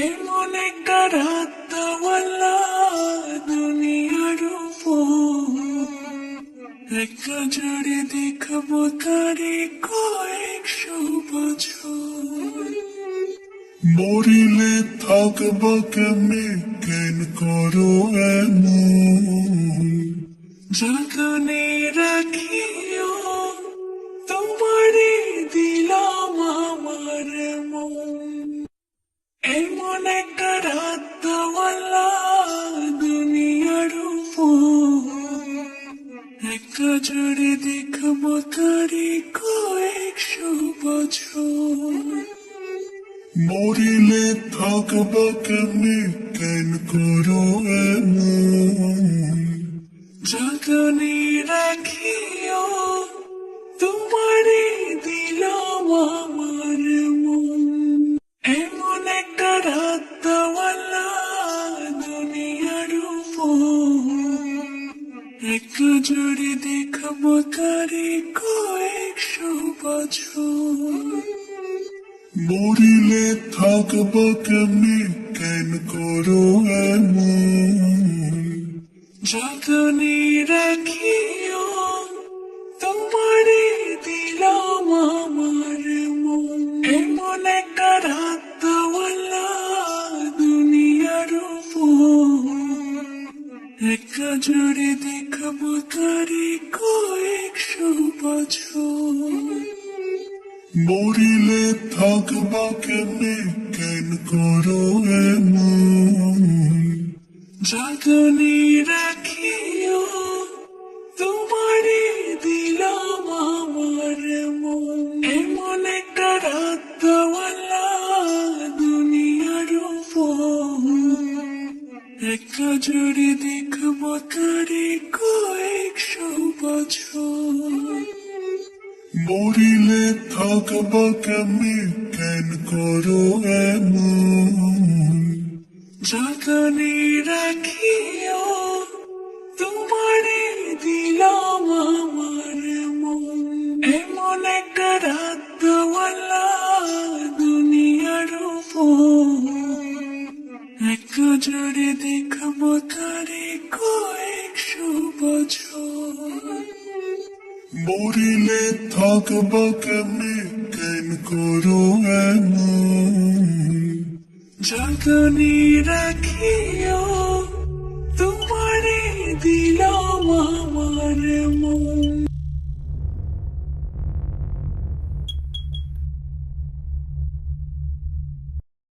এমন একটা রাতওয়ালা দুনিয়ার উপর একটা জড়ে দেখবো তারে কয়েকশো বছর। মরিলে থাকবো কেমনে কেন করো এমন, যতনে রাখিও তোমারে দিলাম আমার মন। এমন একটা রাতওয়ালা দুনিয়ার উপর একটা জড়ে দেখবো তারে কয়েকশো বছর। মরিলে থাকবো কেমনে কেন করো এমন, যতনে রাখিও তোমারে দিলাম আমার মন। এমন একটা রাতওয়ালা দুনিয়ার উপর একটা জড়ে দেখবো তারে কয়েকশো বছর। মরিলে থাকবো কেমনে কেন করো এমন, যতনে রাখিও তোমারে দিলাম আমার মন। এমন একটা রাতওয়ালা দুনিয়ার উপর একটা জড়ে দেখবো তারে কয়েকশো বছর। মরিলে থাকবো কেমনে কেন করো এমন, যতনে রাখিও তোমারে দিলাম আমার মন। এমন একটা রাতওয়ালা দুনিয়ার উপর একটা জড়ে দেখবো তারে কয়েকশো বছর। মরিলে থাকবো কেমনে কেন করো এমন, যতনে রাখিও তোমারে দিলাম আমার মন। এমন একটা রাতওয়ালা দুনিয়ার উপর একটা জড়ে দেখবো তারে কয়েকশো বছর। মরিলে থাকবো কেমনে কেন করো এমন, যতনে রাখিও তোমারে দিলাম আমার মন।